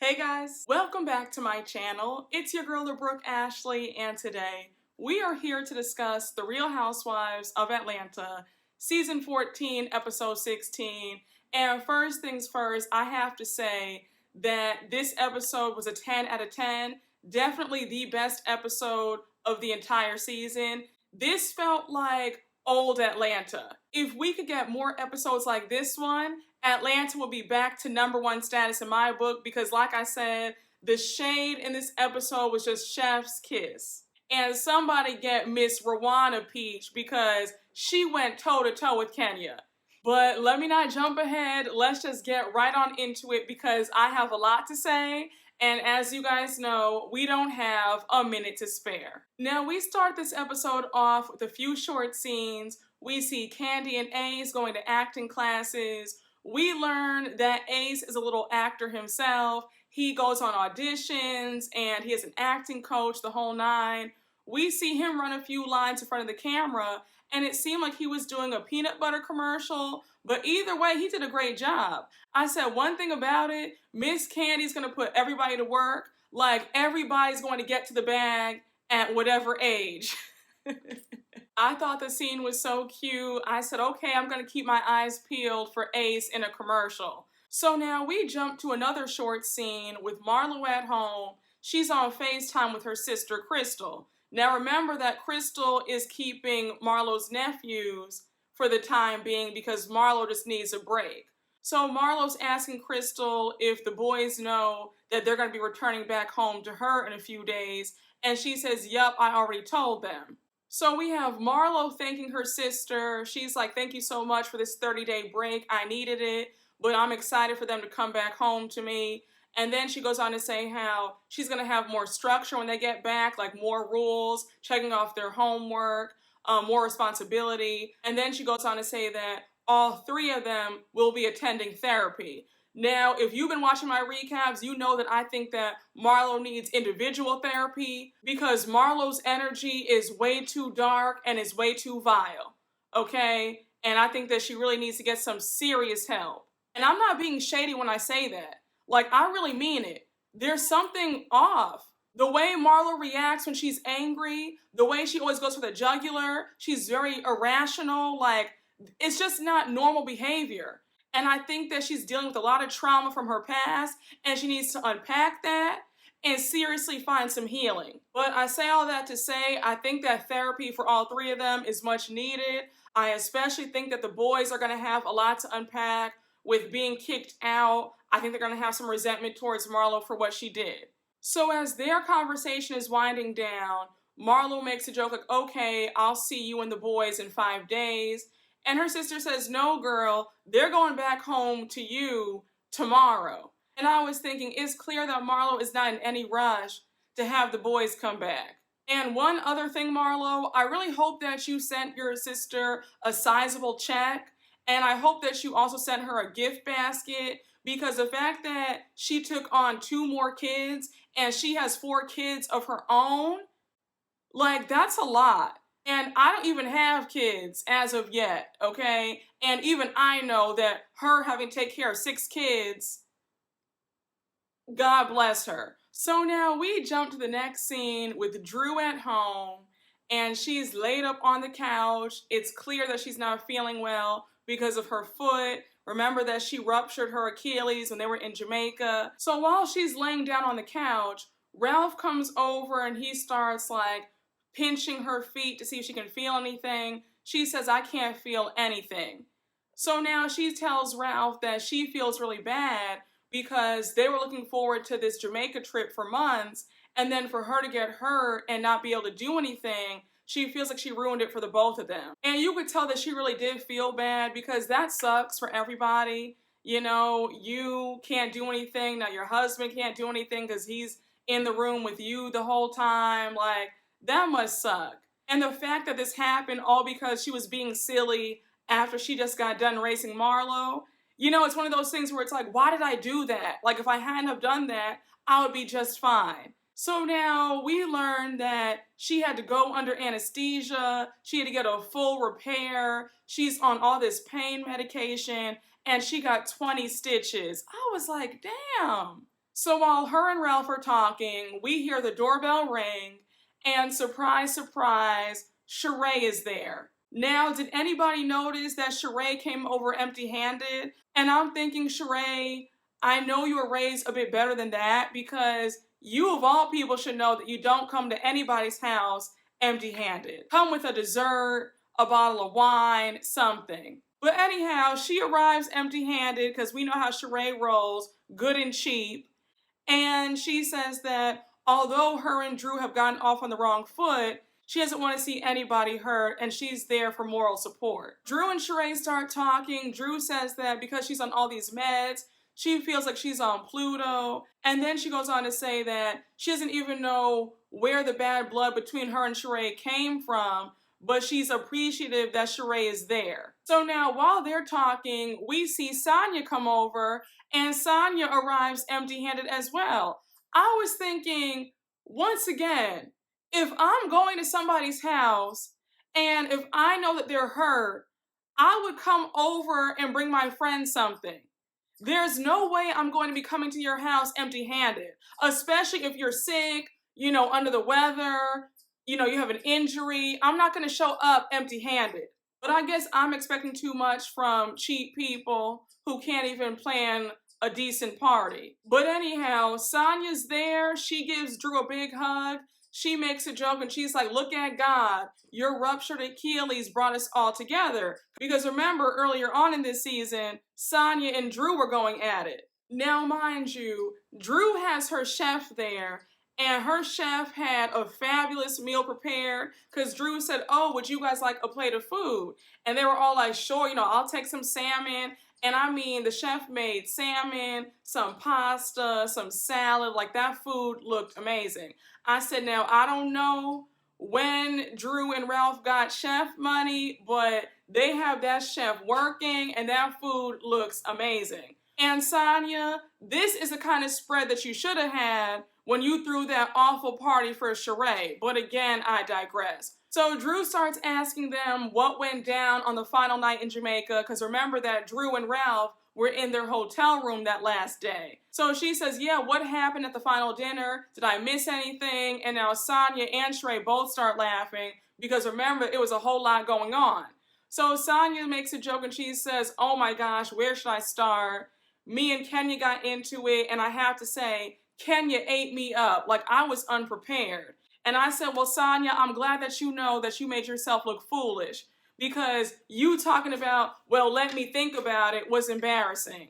Hey guys, welcome back to my channel. It's your girl, Brooke Ashley, and today we are here to discuss The Real Housewives of Atlanta, Season 14, Episode 16. And first things first, I have to say that this episode was a 10 out of 10. Definitely the best episode of the entire season. This felt like old Atlanta. If we could get more episodes like this one, Atlanta will be back to #1 status in my book because, like I said, the shade in this episode was just chef's kiss. And somebody get Miss Rowena Peach because she went toe-to-toe with Kenya. But let me not jump ahead. Let's just get right on into it because I have a lot to say. And as you guys know, we don't have a minute to spare. Now, we start this episode off with a few short scenes. We see Candy and Ace going to acting classes. We learn that Ace is a little actor himself. He goes on auditions and he has an acting coach, the whole nine. We see him run a few lines in front of the camera and it seemed like he was doing a peanut butter commercial, but either way, he did a great job. I said one thing about it, Miss Candy's gonna put everybody to work, like everybody's going to get to the bag at whatever age. I thought the scene was so cute. I said, okay, I'm gonna keep my eyes peeled for Ace in a commercial. So now we jump to another short scene with Marlo at home. She's on FaceTime with her sister, Crystal. Now remember that Crystal is keeping Marlo's nephews for the time being because Marlo just needs a break. So Marlo's asking Crystal if the boys know that they're gonna be returning back home to her in a few days. And she says, yep, I already told them. So we have Marlo thanking her sister. She's like, thank you so much for this 30-day break. I needed it, but I'm excited for them to come back home to me. And then she goes on to say how she's going to have more structure when they get back, like more rules, checking off their homework, more responsibility. And then she goes on to say that all three of them will be attending therapy. Now, if you've been watching my recaps, you know that I think that Marlo needs individual therapy because Marlo's energy is way too dark and is way too vile, okay? And I think that she really needs to get some serious help. And I'm not being shady when I say that. Like, I really mean it. There's something off. The way Marlo reacts when she's angry, the way she always goes for the jugular, she's very irrational, like, it's just not normal behavior. And I think that she's dealing with a lot of trauma from her past and she needs to unpack that and seriously find some healing. But I say all that to say, I think that therapy for all three of them is much needed. I especially think that the boys are gonna have a lot to unpack with being kicked out. I think they're gonna have some resentment towards Marlo for what she did. So as their conversation is winding down, Marlo makes a joke like, okay, I'll see you and the boys in 5 days. And her sister says, no, girl, they're going back home to you tomorrow. And I was thinking, it's clear that Marlo is not in any rush to have the boys come back. And one other thing, Marlo, I really hope that you sent your sister a sizable check. And I hope that you also sent her a gift basket because the fact that she took on 2 more kids and she has 4 kids of her own, like, that's a lot. And I don't even have kids as of yet, okay? And even I know that her having to take care of 6 kids, God bless her. So now we jump to the next scene with Drew at home and she's laid up on the couch. It's clear that she's not feeling well because of her foot. Remember that she ruptured her Achilles when they were in Jamaica. So while she's laying down on the couch, Ralph comes over and he starts like pinching her feet to see if she can feel anything. She says, I can't feel anything. So now she tells Ralph that she feels really bad because they were looking forward to this Jamaica trip for months, and then for her to get hurt and not be able to do anything, she feels like she ruined it for the both of them. And you could tell that she really did feel bad because that sucks for everybody. You know, you can't do anything. Now your husband can't do anything because he's in the room with you the whole time. Like, that must suck. And the fact that this happened all because she was being silly after she just got done racing Marlo, you know, it's one of those things where it's like, why did I do that? Like, if I hadn't have done that, I would be just fine. So now we learned that she had to go under anesthesia, she had to get a full repair, she's on all this pain medication, and she got 20 stitches. I was like, damn, So while her and Ralph are talking, we hear the doorbell ring, and surprise, surprise, Shereé is there. Now, did anybody notice that Shereé came over empty-handed? And I'm thinking, Shereé, I know you were raised a bit better than that, because you of all people should know that you don't come to anybody's house empty-handed. Come with a dessert, a bottle of wine, something. But anyhow, she arrives empty-handed because we know how Shereé rolls, good and cheap. And she says that although her and Drew have gotten off on the wrong foot, she doesn't want to see anybody hurt, and she's there for moral support. Drew and Shereé start talking. Drew says that because she's on all these meds, she feels like she's on Pluto. And then she goes on to say that she doesn't even know where the bad blood between her and Shereé came from, but she's appreciative that Shereé is there. So now while they're talking, we see Sonya come over, and Sonya arrives empty-handed as well. I was thinking, once again, if I'm going to somebody's house and if I know that they're hurt, I would come over and bring my friend something. There's no way I'm going to be coming to your house empty-handed, especially if you're sick, under the weather, you have an injury. I'm not going to show up empty-handed. But I guess I'm expecting too much from cheap people who can't even plan a decent party. But anyhow, Sonya's there. She gives Drew a big hug. She makes a joke and she's like, look at God. Your ruptured Achilles brought us all together. Because remember, earlier on in this season, Sonya and Drew were going at it. Now, mind you, Drew has her chef there, and her chef had a fabulous meal prepared because Drew said, oh, would you guys like a plate of food? And they were all like, sure, I'll take some salmon. And I mean, the chef made salmon, some pasta, some salad. Like, that food looked amazing. I said, now, I don't know when Drew and Ralph got chef money, but they have that chef working, and that food looks amazing. And Sonya, this is the kind of spread that you should have had when you threw that awful party for Shereé. But again, I digress. So Drew starts asking them what went down on the final night in Jamaica, because remember that Drew and Ralph were in their hotel room that last day. So she says, yeah, what happened at the final dinner? Did I miss anything? And now Sonya and Shereé both start laughing, because remember, it was a whole lot going on. So Sonya makes a joke and she says, oh my gosh, where should I start? Me and Kenya got into it, and I have to say, Kenya ate me up. Like, I was unprepared. And I said, well, Sonya, I'm glad that you know that you made yourself look foolish, because you talking about, well, let me think about it, was embarrassing.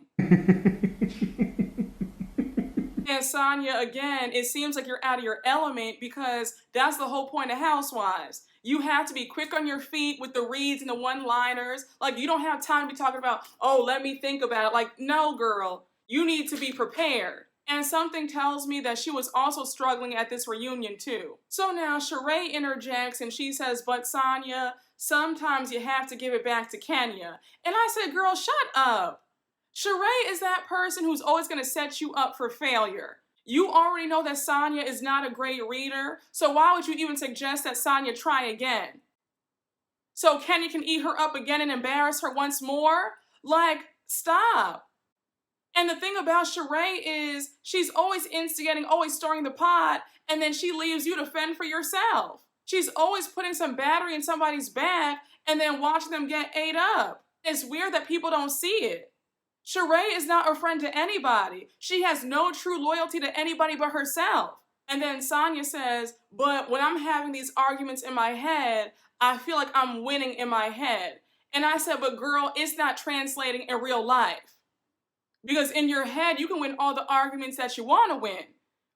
And Sonya, again, it seems like you're out of your element, because that's the whole point of Housewives. You have to be quick on your feet with the reads and the one-liners. Like, you don't have time to be talking about, oh, let me think about it. Like, no, girl, you need to be prepared. And something tells me that she was also struggling at this reunion too. So now Shereé interjects and she says, but Sonya, sometimes you have to give it back to Kenya. And I said, girl, shut up. Shereé is that person who's always going to set you up for failure. You already know that Sonya is not a great reader, so why would you even suggest that Sonya try again? So Kenya can eat her up again and embarrass her once more? Like, stop. And the thing about Shereé is she's always instigating, always stirring the pot, and then she leaves you to fend for yourself. She's always putting some battery in somebody's back and then watching them get ate up. It's weird that people don't see it. Shereé is not a friend to anybody. She has no true loyalty to anybody but herself. And then Sonya says, but when I'm having these arguments in my head, I feel like I'm winning in my head. And I said, but girl, it's not translating in real life. Because in your head, you can win all the arguments that you want to win.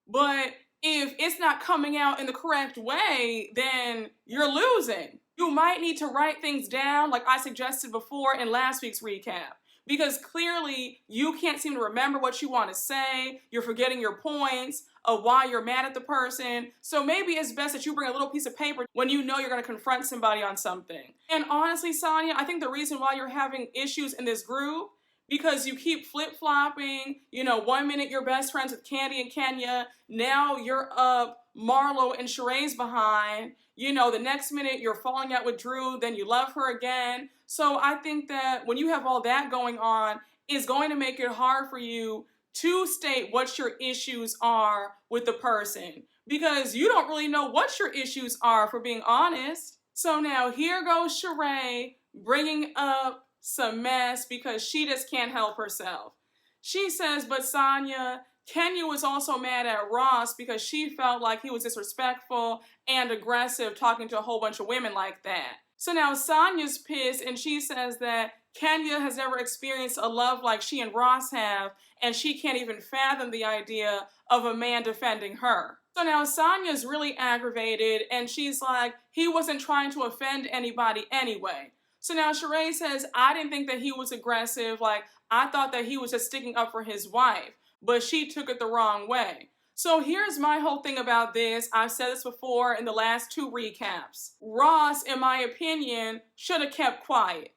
But if it's not coming out in the correct way, then you're losing. You might need to write things down like I suggested before in last week's recap. Because clearly, you can't seem to remember what you want to say. You're forgetting your points of why you're mad at the person. So maybe it's best that you bring a little piece of paper when you know you're going to confront somebody on something. And honestly, Sonya, I think the reason why you're having issues in this group, because you keep flip-flopping, 1 minute you're best friends with Candy and Kenya, now you're up Marlo and Sheree's behind, the next minute you're falling out with Drew, then you love her again. So I think that when you have all that going on, it's going to make it hard for you to state what your issues are with the person, because you don't really know what your issues are, for being honest. So now here goes Shereé bringing up some mess because she just can't help herself. She says, but Sonya, Kenya was also mad at Ross because she felt like he was disrespectful and aggressive talking to a whole bunch of women like that. So now Sonya's pissed and she says that Kenya has never experienced a love like she and Ross have, and she can't even fathom the idea of a man defending her. So now Sonya's really aggravated and she's like, he wasn't trying to offend anybody anyway. So now Shereé says, I didn't think that he was aggressive. Like, I thought that he was just sticking up for his wife, but she took it the wrong way. So here's my whole thing about this. I've said this before in the last 2 recaps. Ross, in my opinion, should have kept quiet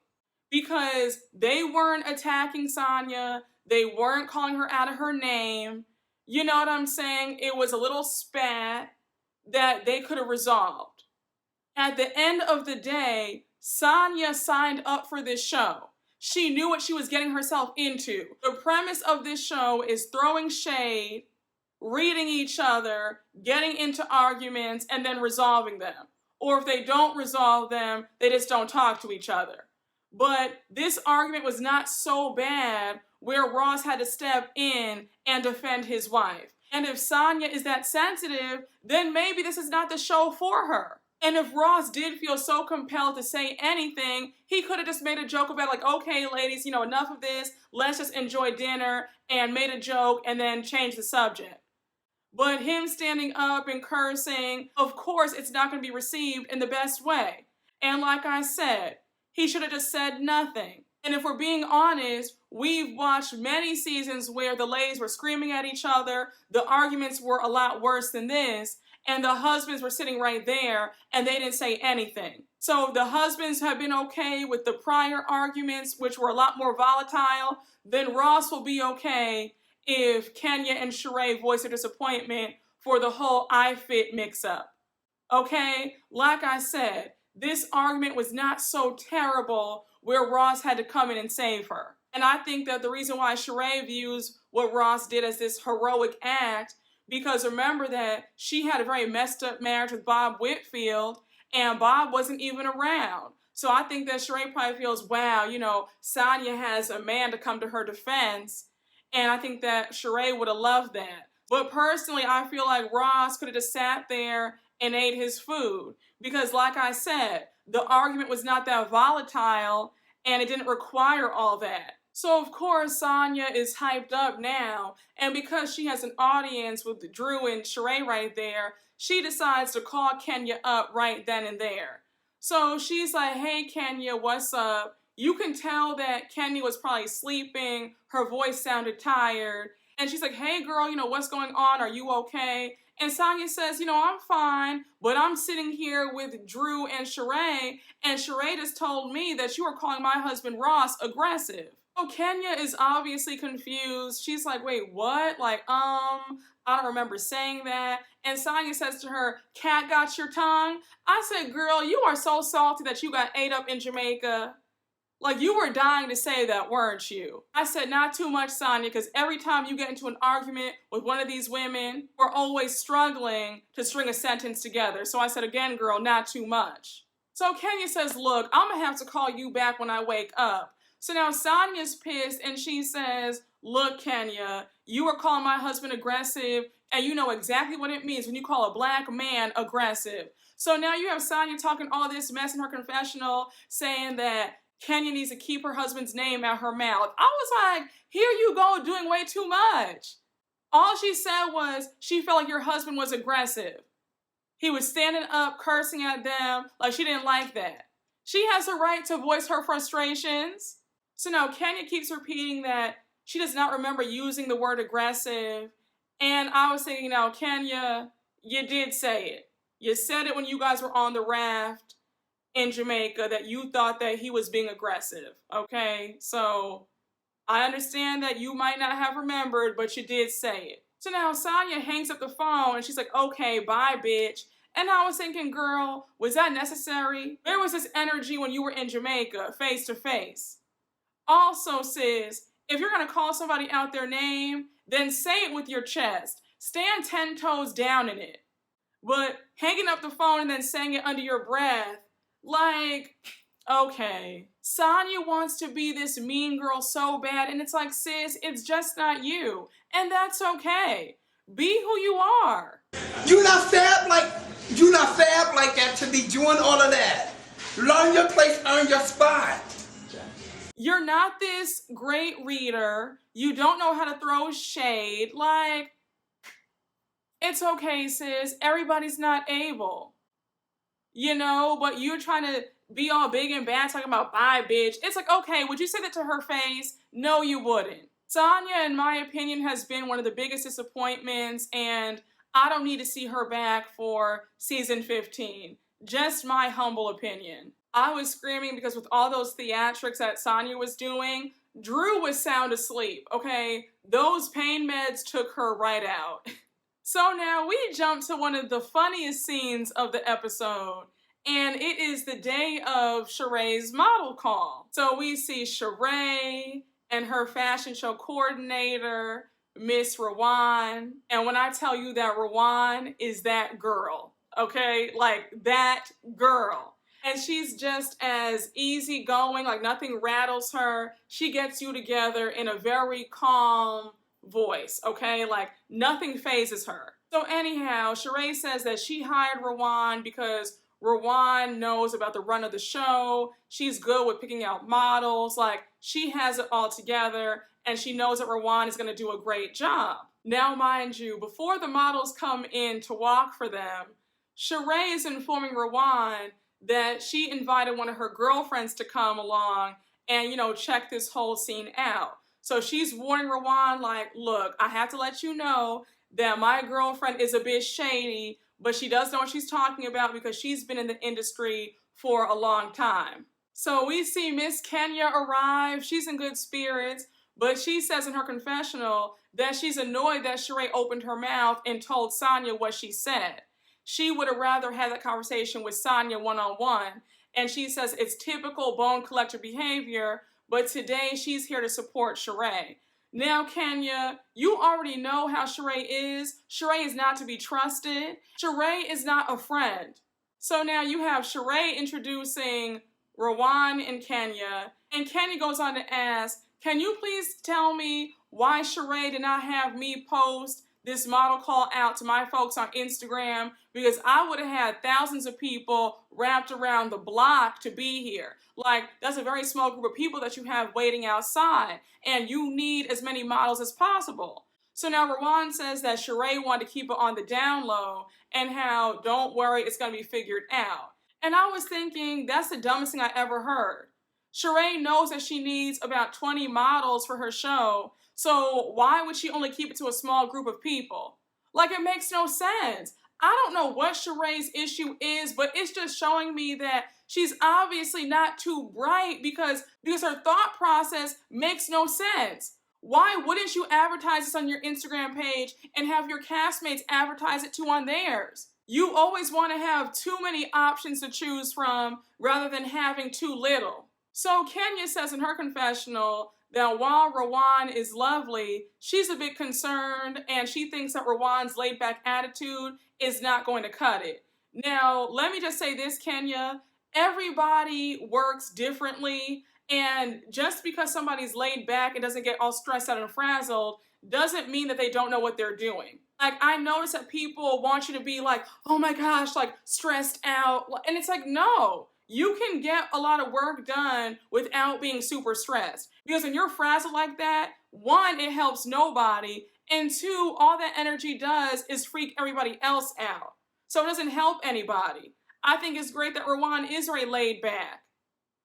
because they weren't attacking Sonya. They weren't calling her out of her name. You know what I'm saying? It was a little spat that they could have resolved. At the end of the day, Sonya signed up for this show. She knew what she was getting herself into. The premise of this show is throwing shade, reading each other, getting into arguments, and then resolving them. Or if they don't resolve them, they just don't talk to each other. But this argument was not so bad where Ross had to step in and defend his wife. And if Sonya is that sensitive, then maybe this is not the show for her. And if Ross did feel so compelled to say anything, he could have just made a joke about like, okay, ladies, enough of this. Let's just enjoy dinner, and made a joke and then change the subject. But him standing up and cursing, of course, it's not going to be received in the best way. And like I said, he should have just said nothing. And if we're being honest, we've watched many seasons where the ladies were screaming at each other, the arguments were a lot worse than this, and the husbands were sitting right there and they didn't say anything. So the husbands have been okay with the prior arguments, which were a lot more volatile. Then Ross will be okay if Kenya and Shereé voice their disappointment for the whole I Fit mix-up. Okay? Like I said, this argument was not so terrible where Ross had to come in and save her. And I think that the reason why Shereé views what Ross did as this heroic act, because remember that she had a very messed up marriage with Bob Whitfield, and Bob wasn't even around. So I think that Shereé probably feels, wow, Sonya has a man to come to her defense, and I think that Shereé would have loved that. But personally, I feel like Ross could have just sat there and ate his food. Because like I said, the argument was not that volatile, and it didn't require all that. So of course, Sonya is hyped up now, and because she has an audience with Drew and Shereé right there, she decides to call Kenya up right then and there. So she's like, hey Kenya, what's up? You can tell that Kenya was probably sleeping, her voice sounded tired, and she's like, hey girl, what's going on? Are you okay? And Sonya says, I'm fine, but I'm sitting here with Drew and Shereé just told me that you were calling my husband Ross aggressive. So Kenya is obviously confused. She's like, wait, what? I don't remember saying that. And Sonya says to her, cat got your tongue? I said, girl, you are so salty that you got ate up in Jamaica. Like, you were dying to say that, weren't you? I said, not too much, Sonya, because every time you get into an argument with one of these women, we're always struggling to string a sentence together. So I said, again, girl, not too much. So Kenya says, look, I'm going to have to call you back when I wake up. So now Sonya's pissed and she says, look, Kenya, you were calling my husband aggressive, and you know exactly what it means when you call a black man aggressive. So now you have Sonya talking all this mess in her confessional, saying that Kenya needs to keep her husband's name out her mouth. I was like, here you go, doing way too much. All she said was she felt like your husband was aggressive. He was standing up, cursing at them, like she didn't like that. She has the right to voice her frustrations. So now Kenya keeps repeating that she does not remember using the word aggressive. And I was thinking, now, Kenya, you did say it. You said it when you guys were on the raft in Jamaica that you thought that he was being aggressive, okay? So I understand that you might not have remembered, but you did say it. So now Sonya hangs up the phone and she's like, okay, bye, bitch. And I was thinking, girl, was that necessary? Where was this energy when you were in Jamaica, face to face? Also, sis, if you're gonna call somebody out their name then say it with your chest. Stand 10 toes down in it. But hanging up the phone and then saying it under your breath, like, okay. Sonya wants to be this mean girl so bad, and it's like, sis, it's just not you. And that's okay. Be who you are. You not fab like that to be doing all of that. Learn your place, earn your spot. You're not this great reader. You don't know how to throw shade. Like, it's okay, sis. Everybody's not able. You know, but you're trying to be all big and bad talking about bye, bitch. It's like, okay, would you say that to her face? No, you wouldn't. Sonya, in my opinion, has been one of the biggest disappointments, and I don't need to see her back for season 15. Just my humble opinion. I was screaming because with all those theatrics that Sonya was doing, Drew was sound asleep, okay? Those pain meds took her right out. So now we jump to one of the funniest scenes of the episode, and it is the day of Sheree's model call. So we see Shereé and her fashion show coordinator, Miss Rowan. And when I tell you that Rowan is that girl, okay? Like that girl. And she's just as easygoing, like nothing rattles her. She gets you together in a very calm voice, okay? Like nothing phases her. So anyhow, Shereé says that she hired Rowan because Rowan knows about the run of the show. She's good with picking out models. Like she has it all together and she knows that Rowan is going to do a great job. Now, mind you, before the models come in to walk for them, Shereé is informing Rowan that she invited one of her girlfriends to come along and, you know, check this whole scene out. So she's warning Rowan, like, look, I have to let you know that my girlfriend is a bit shady, but she does know what she's talking about because she's been in the industry for a long time. So we see Miss Kenya arrive. She's in good spirits, but she says in her confessional that she's annoyed that Shereé opened her mouth and told Sonya what she said. She would have rather had that conversation with Sonya one-on-one, and she says it's typical bone collector behavior, but today she's here to support Shereé. Now, Kenya, you already know how Shereé is. Shereé is not to be trusted. Shereé is not a friend. So now you have Shereé introducing Rowan and Kenya goes on to ask, can you please tell me why Shereé did not have me post this model call out to my folks on Instagram, because I would have had thousands of people wrapped around the block to be here. Like, that's a very small group of people that you have waiting outside, and you need as many models as possible. So now Rowan says that Shereé wanted to keep it on the down low, and how, don't worry, it's going to be figured out. And I was thinking, that's the dumbest thing I ever heard. Shereé knows that she needs about 20 models for her show, so why would she only keep it to a small group of people? Like, it makes no sense. I don't know what Shereé's issue is, but it's just showing me that she's obviously not too bright because her thought process makes no sense. Why wouldn't you advertise this on your Instagram page and have your castmates advertise it too on theirs? You always want to have too many options to choose from rather than having too little. So Kenya says in her confessional that while Rowan is lovely, she's a bit concerned and she thinks that Rowan's laid-back attitude is not going to cut it. Now, let me just say this, Kenya. Everybody works differently, and just because somebody's laid back and doesn't get all stressed out and frazzled doesn't mean that they don't know what they're doing. Like, I notice that people want you to be like, oh my gosh, like stressed out. And it's like, no. You can get a lot of work done without being super stressed. Because when you're frazzled like that, one, it helps nobody, and two, all that energy does is freak everybody else out. So it doesn't help anybody. I think it's great that Rowan is very laid back.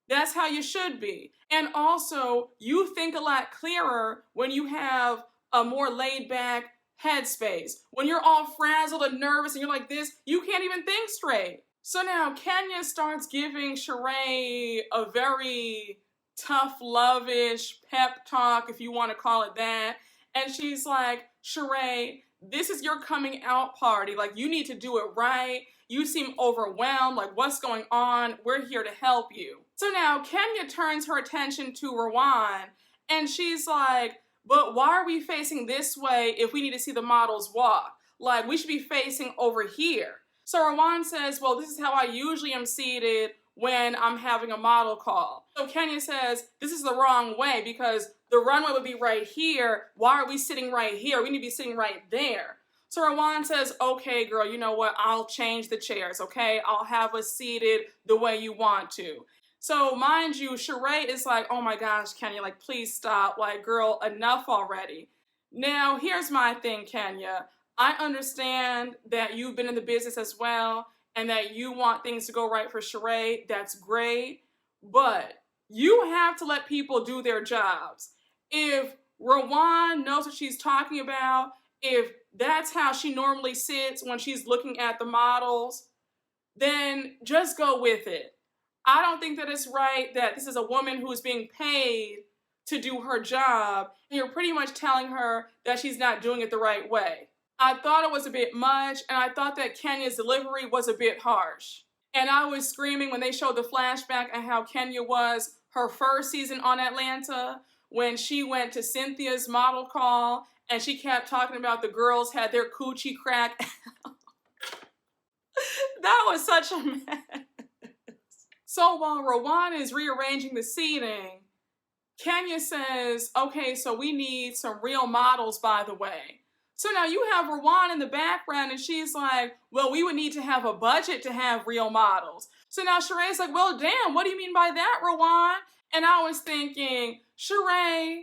That's how you should be. And also, you think a lot clearer when you have a more laid back headspace. When you're all frazzled and nervous and you're like this, you can't even think straight. So now Kenya starts giving Shereé a very tough love-ish pep talk, if you want to call it that. And she's like, Shereé, this is your coming out party. Like, you need to do it right. You seem overwhelmed. Like, what's going on? We're here to help you. So now Kenya turns her attention to Rowan, and she's like, but why are we facing this way if we need to see the models walk? Like, we should be facing over here. So Rowan says, well, this is how I usually am seated when I'm having a model call. So Kenya says, this is the wrong way because the runway would be right here. Why are we sitting right here? We need to be sitting right there. So Rowan says, okay, girl, you know what? I'll change the chairs, okay? I'll have us seated the way you want to. So mind you, Shereé is like, oh my gosh, Kenya, like, please stop. Like, girl, enough already. Now, here's my thing, Kenya. I understand that you've been in the business as well and that you want things to go right for Shereé. That's great. But you have to let people do their jobs. If Rowan knows what she's talking about, if that's how she normally sits when she's looking at the models, then just go with it. I don't think that it's right that this is a woman who is being paid to do her job, and you're pretty much telling her that she's not doing it the right way. I thought it was a bit much, and I thought that Kenya's delivery was a bit harsh. And I was screaming when they showed the flashback of how Kenya was her first season on Atlanta, when she went to Cynthia's model call, and she kept talking about the girls had their coochie crack. That was such a mess. So while Rowan is rearranging the seating, Kenya says, okay, so we need some real models, by the way. So now you have Rowan in the background, and she's like, well, we would need to have a budget to have real models. So now Sheree's like, well, damn, what do you mean by that, Rowan? And I was thinking, Shereé,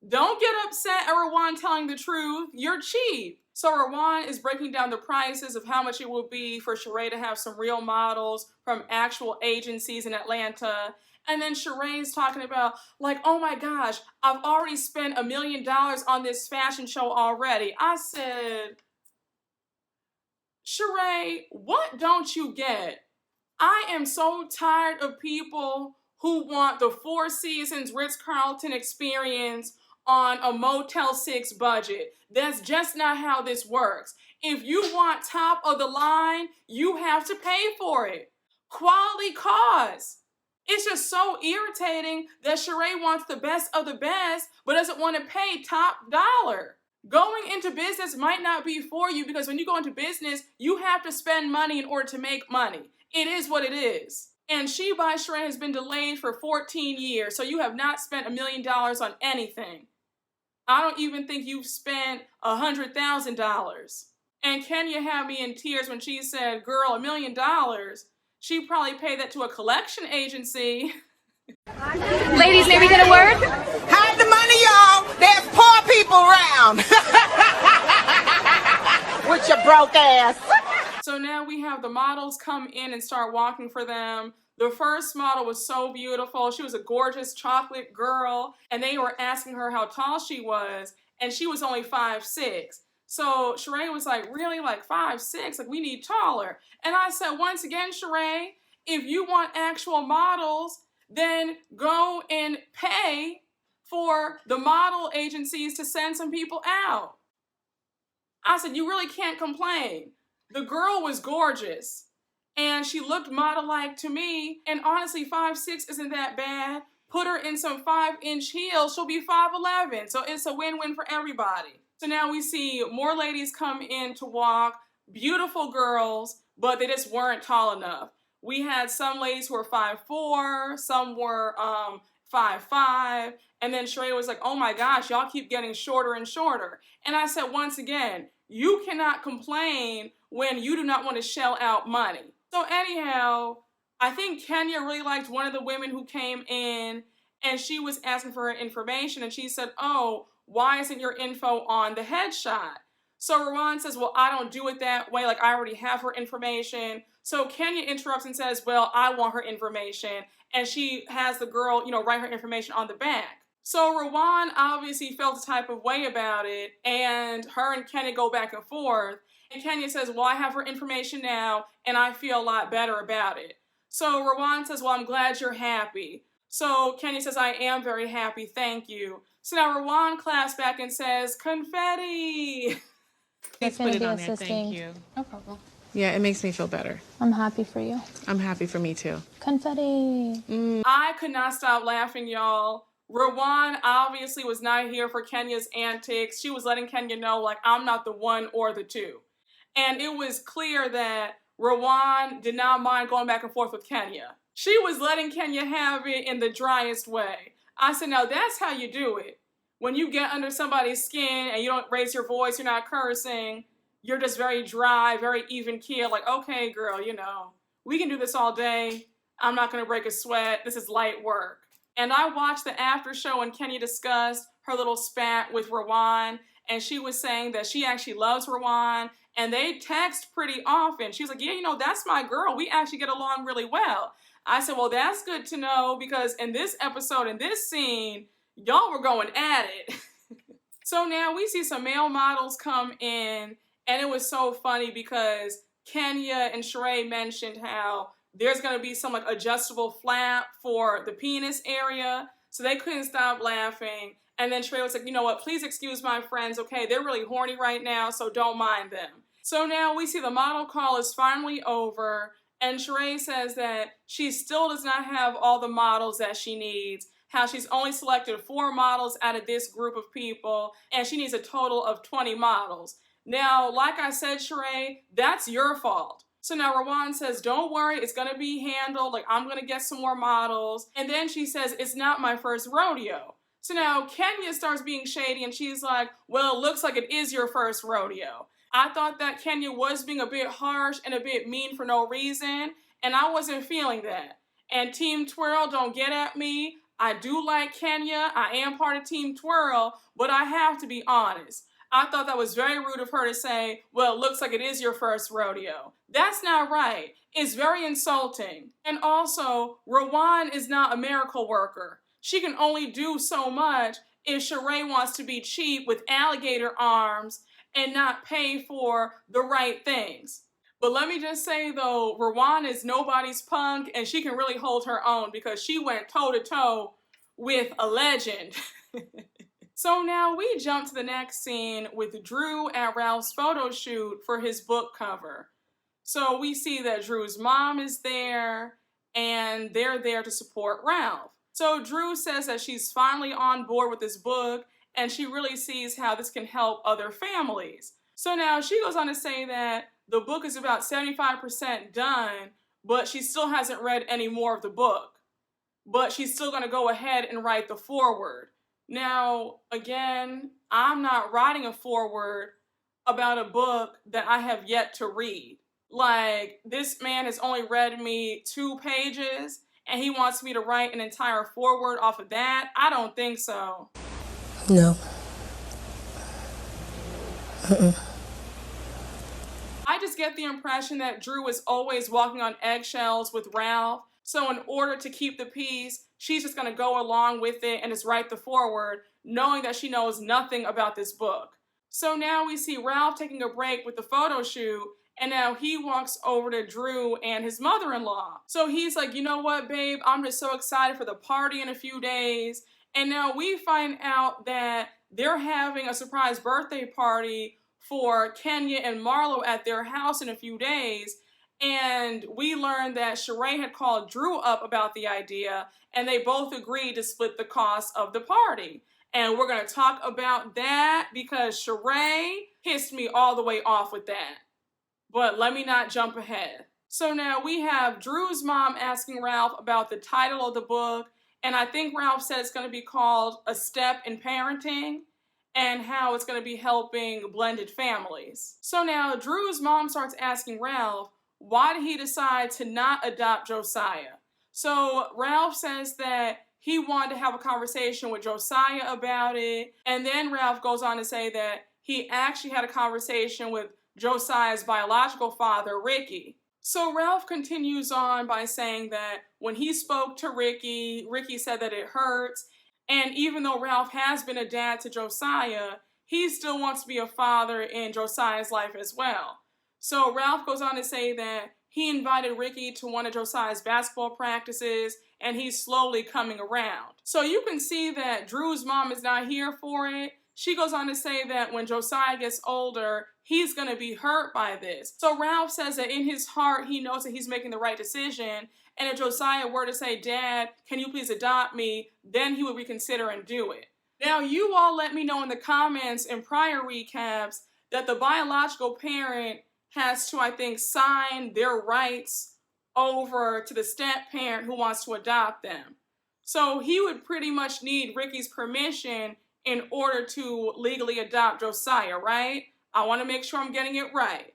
don't get upset at Rowan telling the truth. You're cheap. So Rowan is breaking down the prices of how much it will be for Shereé to have some real models from actual agencies in Atlanta. And then Sheree's talking about, like, oh my gosh, I've already spent $1 million on this fashion show already. I said, Shereé, what don't you get? I am so tired of people who want the Four Seasons Ritz-Carlton experience on a Motel 6 budget. That's just not how this works. If you want top of the line, you have to pay for it. Quality costs. It's just so irritating that Shereé wants the best of the best, but doesn't want to pay top dollar. Going into business might not be for you because when you go into business, you have to spend money in order to make money. It is what it is. And She by Shereé has been delayed for 14 years, so you have not spent $1 million on anything. I don't even think you've spent $100,000. And Kenya had me in tears when she said, girl, $1 million. She probably paid that to a collection agency. Ladies, may we get a word? Hide the money, y'all. There's poor people around. With your broke ass. So now we have the models come in and start walking for them. The first model was so beautiful. She was a gorgeous chocolate girl, and they were asking her how tall she was, and she was only 5'6". So Shereé was like, really, like 5'6"? Like, we need taller. And I said, once again, Shereé, if you want actual models, then go and pay for the model agencies to send some people out. I said, you really can't complain. The girl was gorgeous. And she looked model-like to me. And honestly, 5'6" isn't that bad. Put her in some 5-inch heels, she'll be 5'11". So it's a win-win for everybody. So now we see more ladies come in to walk. Beautiful girls, but they just weren't tall enough. We had some ladies who were 5'4", some were 5'5", and then Shereé was like, oh my gosh, y'all keep getting shorter and shorter. And I said, once again, you cannot complain when you do not want to shell out money. So anyhow, I think Kenya really liked one of the women who came in, and she was asking for her information, and she said, oh, why isn't your info on the headshot? So Rowan says, well, I don't do it that way. Like, I already have her information. So Kenya interrupts and says, well, I want her information. And she has the girl, write her information on the back. So Rowan obviously felt a type of way about it, and her and Kenya go back and forth. And Kenya says, well, I have her information now, and I feel a lot better about it. So Rowan says, well, I'm glad you're happy. So Kenya says, I am very happy, thank you. So now Rowan claps back and says, confetti. Please put it on there, thank you. No problem. Yeah, it makes me feel better. I'm happy for you. I'm happy for me too. Confetti. I could not stop laughing, y'all, RHOA obviously was not here for Kenya's antics. She was letting Kenya know, like, I'm not the one or the two. And it was clear that RHOA did not mind going back and forth with Kenya. She was letting Kenya have it in the driest way. I said, now that's how you do it. When you get under somebody's skin and you don't raise your voice, you're not cursing, you're just very dry, very even keel, like, okay, girl, you know, we can do this all day. I'm not going to break a sweat. This is light work. And I watched the after show and Kenya discussed her little spat with RHOA, and she was saying that she actually loves RHOA, and they text pretty often. She was like, yeah, you know, that's my girl. We actually get along really well. I said, well, that's good to know, because in this episode, in this scene, y'all were going at it. So now we see some male models come in, and it was so funny because Kenya and Shereé mentioned how there's going to be some like adjustable flap for the penis area, so they couldn't stop laughing. And then Shereé was like, you know what, please excuse my friends, okay? They're really horny right now, so don't mind them. So now we see the model call is finally over, and Shereé says that she still does not have all the models that she needs, how she's only selected 4 models out of this group of people, and she needs a total of 20 models. Now, like I said, Shereé, that's your fault. So now RHOA says, don't worry, it's gonna be handled, like I'm gonna get some more models. And then she says, it's not my first rodeo. So now Kenya starts being shady and she's like, well, it looks like it is your first rodeo. I thought that Kenya was being a bit harsh and a bit mean for no reason, and I wasn't feeling that. And Team Twirl, don't get at me. I do like Kenya, I am part of Team Twirl, but I have to be honest. I thought that was very rude of her to say, well, it looks like it is your first rodeo. That's not right. It's very insulting. And also, RHOA is not a miracle worker. She can only do so much if Shereé wants to be cheap with alligator arms and not pay for the right things. But let me just say though, RHOA is nobody's punk, and she can really hold her own because she went toe-to-toe with a legend. So now we jump to the next scene with Drew at Ralph's photo shoot for his book cover. So we see that Drew's mom is there, and they're there to support Ralph. So Drew says that she's finally on board with this book, and she really sees how this can help other families. So now she goes on to say that the book is about 75% done, but she still hasn't read any more of the book. But she's still going to go ahead and write the foreword. Now, again, I'm not writing a foreword about a book that I have yet to read. Like, this man has only read me 2 pages, and he wants me to write an entire foreword off of that? I don't think so. No. I just get the impression that Drew is always walking on eggshells with Ralph, so in order to keep the peace, she's just going to go along with it and just write the foreword, knowing that she knows nothing about this book. So now we see Ralph taking a break with the photo shoot, and now he walks over to Drew and his mother-in-law. So he's like, you know what, babe, I'm just so excited for the party in a few days. And now we find out that they're having a surprise birthday party for Kenya and Marlo at their house in a few days. And we learned that Shereé had called Drew up about the idea, and they both agreed to split the cost of the party. And we're going to talk about that because Shereé pissed me all the way off with that. But let me not jump ahead. So now we have Drew's mom asking Ralph about the title of the book, and I think Ralph said it's going to be called A Step in Parenting, and how it's going to be helping blended families. So now Drew's mom starts asking Ralph, why did he decide to not adopt Josiah? So Ralph says that he wanted to have a conversation with Josiah about it, and then Ralph goes on to say that he actually had a conversation with Josiah's biological father, Ricky. So Ralph continues on by saying that when he spoke to Ricky, Ricky said that it hurts, and even though Ralph has been a dad to Josiah, he still wants to be a father in Josiah's life as well. So Ralph goes on to say that he invited Ricky to one of Josiah's basketball practices, and he's slowly coming around. So you can see that Drew's mom is not here for it. she goes on to say that when Josiah gets older, he's going to be hurt by this. So Ralph says that in his heart, he knows that he's making the right decision. And if Josiah were to say, Dad, can you please adopt me? Then he would reconsider and do it. Now, you all let me know in the comments in prior recaps that the biological parent has to, I think, sign their rights over to the step parent who wants to adopt them. So he would pretty much need Ricky's permission in order to legally adopt Josiah, right? I want to make sure I'm getting it right.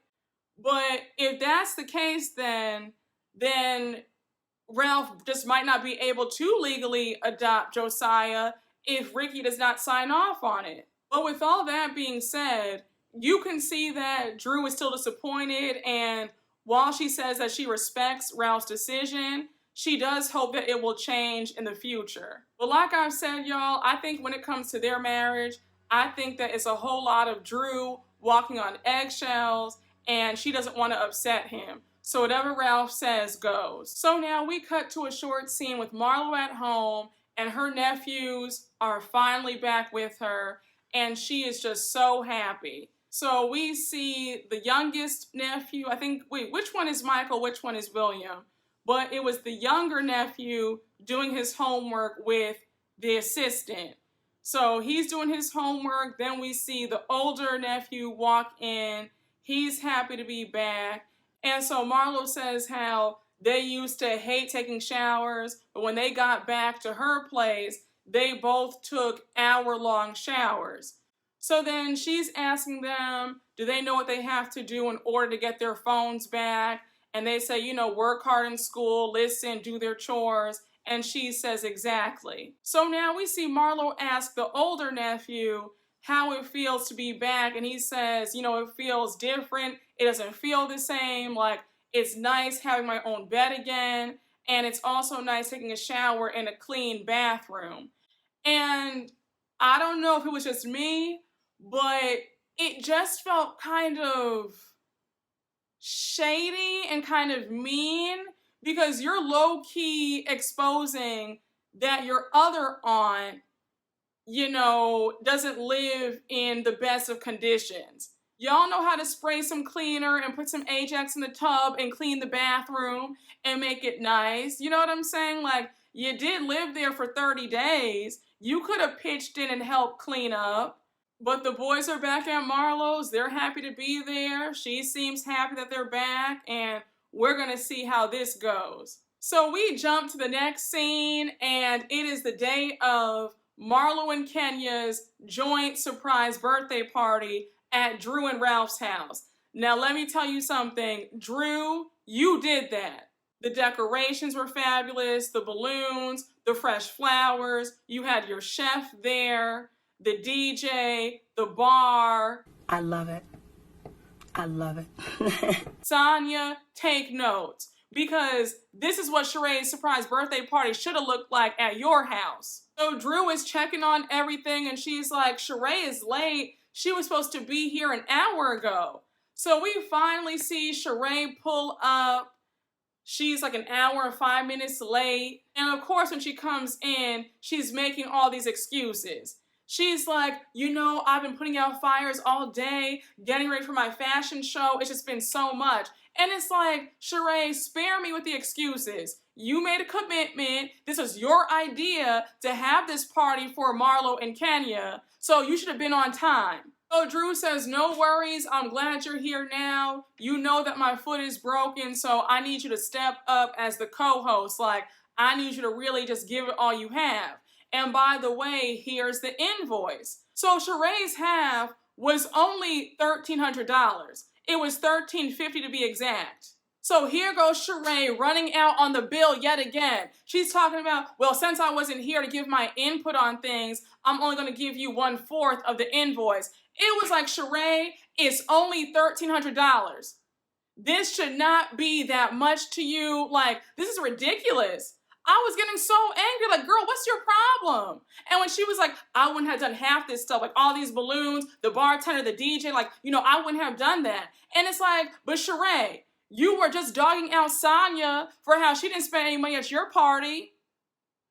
But if that's the case, then Ralph just might not be able to legally adopt Josiah if Ricky does not sign off on it. But with all that being said, you can see that Drew is still disappointed, and while she says that she respects Ralph's decision, she does hope that it will change in the future. But like I've said, y'all, I think when it comes to their marriage, I think that it's a whole lot of Drew walking on eggshells, and she doesn't want to upset him. So whatever Ralph says goes. So now we cut to a short scene with Marlo at home, and her nephews are finally back with her, and she is just so happy. So we see the youngest nephew, I think, wait, which one is Michael, which one is William? But it was the younger nephew doing his homework with the assistant. So he's doing his homework, then we see the older nephew walk in, he's happy to be back. And so Marlo says how they used to hate taking showers, but when they got back to her place, they both took hour-long showers. So then she's asking them, do they know what they have to do in order to get their phones back? And they say, you know, work hard in school, listen, do their chores. And she says exactly. So now we see Marlo ask the older nephew how it feels to be back. And he says, you know, it feels different. It doesn't feel the same. Like, it's nice having my own bed again. And it's also nice taking a shower in a clean bathroom. And I don't know if it was just me, but it just felt kind of shady and kind of mean, because you're low-key exposing that your other aunt, you know, doesn't live in the best of conditions. Y'all know how to spray some cleaner and put some Ajax in the tub and clean the bathroom and make it nice. You know what I'm saying? Like, you did live there for 30 days. You could have pitched in and helped clean up. But the boys are back at Marlo's. They're happy to be there. She seems happy that they're back, and we're going to see how this goes. So we jump to the next scene, and it is the day of Marlo and Kenya's joint surprise birthday party at Drew and Ralph's house. Now, let me tell you something. Drew, you did that. The decorations were fabulous, the balloons, the fresh flowers. You had your chef there, the DJ, the bar. I love it. I love it. Sonia, take notes, because this is what Sheree's surprise birthday party should have looked like at your house. So Drew is checking on everything, and she's like, Shereé is late. She was supposed to be here an hour ago. So we finally see Shereé pull up. She's like an hour and 5 minutes late. And of course, when she comes in, she's making all these excuses. She's like, you know, I've been putting out fires all day, getting ready for my fashion show. It's just been so much. And it's like, Shereé, spare me with the excuses. You made a commitment. This was your idea to have this party for Marlo and Kenya. So you should have been on time. So Drew says, no worries. I'm glad you're here now. You know that my foot is broken, so I need you to step up as the co-host. Like, I need you to really just give it all you have. And by the way, here's the invoice. So Sheree's half was only $1,300. It was $1,350 to be exact. So here goes Shereé running out on the bill yet again. She's talking about, well, since I wasn't here to give my input on things, I'm only going to give you 1/4 of the invoice. It was like, Shereé, it's only $1,300. This should not be that much to you. Like, this is ridiculous. I was getting so angry, like, girl, what's your problem? And when she was like, I wouldn't have done half this stuff, like all these balloons, the bartender, the DJ, like, you know, I wouldn't have done that. And it's like, but Shereé, you were just dogging out Sonia for how she didn't spend any money at your party.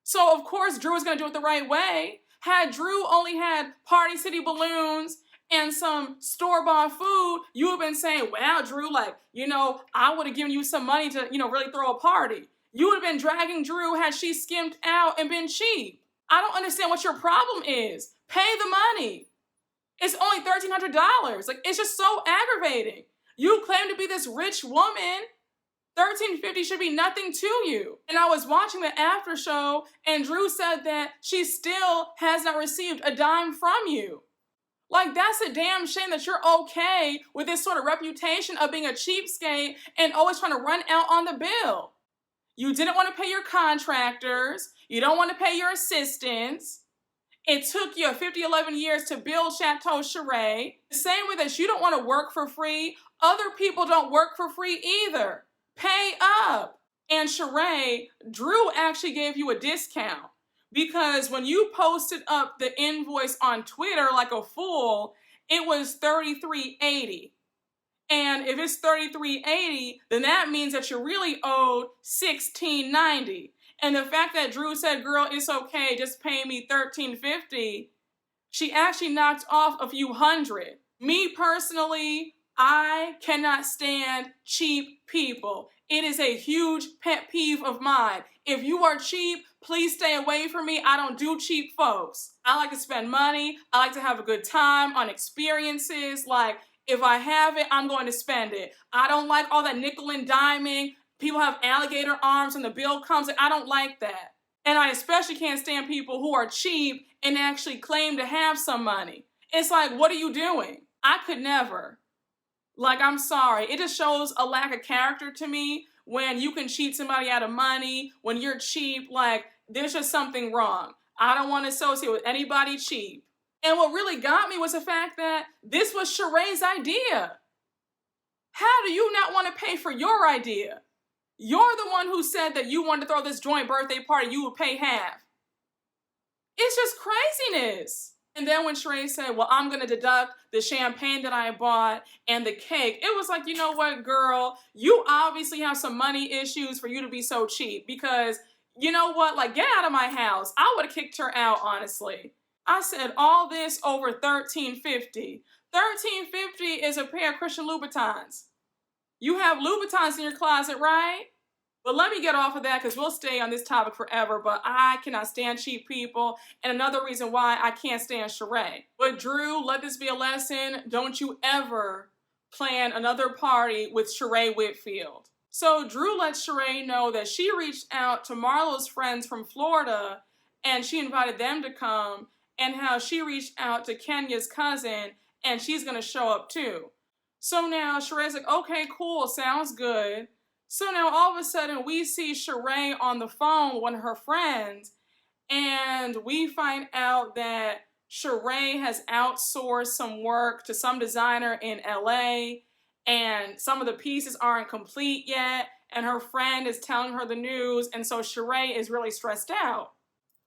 So, of course, Drew is going to do it the right way. Had Drew only had Party City balloons and some store-bought food, you would have been saying, wow, Drew, like, you know, I would have given you some money to, you know, really throw a party. You would have been dragging Drew had she skimped out and been cheap. I don't understand what your problem is. Pay the money. It's only $1,300. Like, it's just so aggravating. You claim to be this rich woman. $1,350 should be nothing to you. And I was watching the after show, and Drew said that she still has not received a dime from you. Like, that's a damn shame that you're okay with this sort of reputation of being a cheapskate and always trying to run out on the bill. You didn't want to pay your contractors. You don't want to pay your assistants. It took you 11 years to build Chateau Shereé. The same way that you don't want to work for free, other people don't work for free either. Pay up. And Shereé, Drew actually gave you a discount because when you posted up the invoice on Twitter like a fool, it was $33.80. And if it's $33.80, then that means that you're really owed $16.90. And the fact that Drew said, girl, it's okay, just pay me $13.50, she actually knocked off a few hundred. Me personally, I cannot stand cheap people. It is a huge pet peeve of mine. If you are cheap, please stay away from me. I don't do cheap folks. I like to spend money. I like to have a good time on experiences. Like, if I have it, I'm going to spend it. I don't like all that nickel and diming. People have alligator arms and the bill comes. I don't like that. And I especially can't stand people who are cheap and actually claim to have some money. It's like, what are you doing? I could never. Like, I'm sorry. It just shows a lack of character to me when you can cheat somebody out of money, when you're cheap. Like, there's just something wrong. I don't want to associate with anybody cheap. And what really got me was the fact that this was Sheree's idea. How do you not want to pay for your idea? You're the one who said that you wanted to throw this joint birthday party, you would pay half. It's just craziness. And then when Shereé said, well, I'm going to deduct the champagne that I bought and the cake, it was like, you know what, girl, you obviously have some money issues for you to be so cheap because, you know what, like, get out of my house. I would have kicked her out, honestly. I said all this over $13.50. $13.50 is a pair of Christian Louboutins. You have Louboutins in your closet, right? But let me get off of that because we'll stay on this topic forever, but I cannot stand cheap people. And another reason why I can't stand Shereé. But Drew, let this be a lesson. Don't you ever plan another party with Shereé Whitfield. So Drew let Shereé know that she reached out to Marlo's friends from Florida and she invited them to come, and how she reached out to Kenya's cousin and she's going to show up too. So now Sheree's like, okay, cool, sounds good. So now all of a sudden we see Shereé on the phone with one of her friends, and we find out that Shereé has outsourced some work to some designer in LA, and some of the pieces aren't complete yet, and her friend is telling her the news, and so Shereé is really stressed out.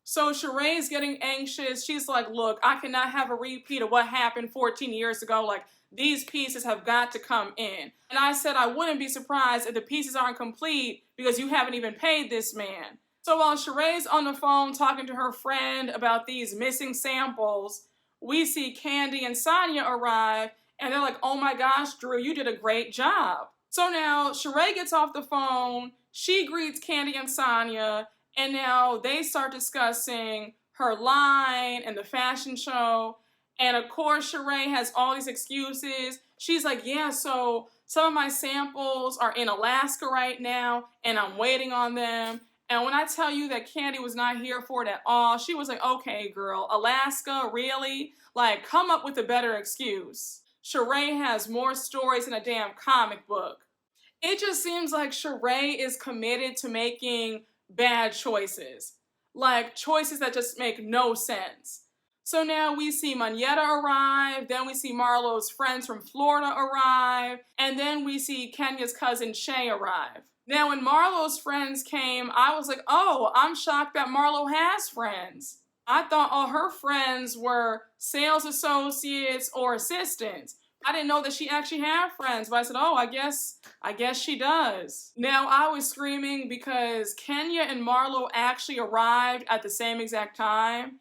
So Shereé is getting anxious. She's like, look, I cannot have a repeat of what happened 14 years ago. Like, these pieces have got to come in. And I said I wouldn't be surprised if the pieces aren't complete because you haven't even paid this man. So while Sheree's on the phone talking to her friend about these missing samples, we see Candy and Sonia arrive, and they're like, oh my gosh, Drew, you did a great job. So now Shereé gets off the phone, she greets Candy and Sonia, and now they start discussing her line and the fashion show. And of course, Shereé has all these excuses. She's like, yeah, so some of my samples are in Alaska right now, and I'm waiting on them. And when I tell you that Candy was not here for it at all, she was like, okay, girl, Alaska, really? Like, come up with a better excuse. Shereé has more stories than a damn comic book. It just seems like Shereé is committed to making bad choices. Like, choices that just make no sense. So now we see Manetta arrive, then we see Marlo's friends from Florida arrive, and then we see Kenya's cousin Shay arrive. Now when Marlo's friends came, I was like, oh, I'm shocked that Marlo has friends. I thought all her friends were sales associates or assistants. I didn't know that she actually had friends, but I said, oh, I guess she does. Now I was screaming because Kenya and Marlo actually arrived at the same exact time.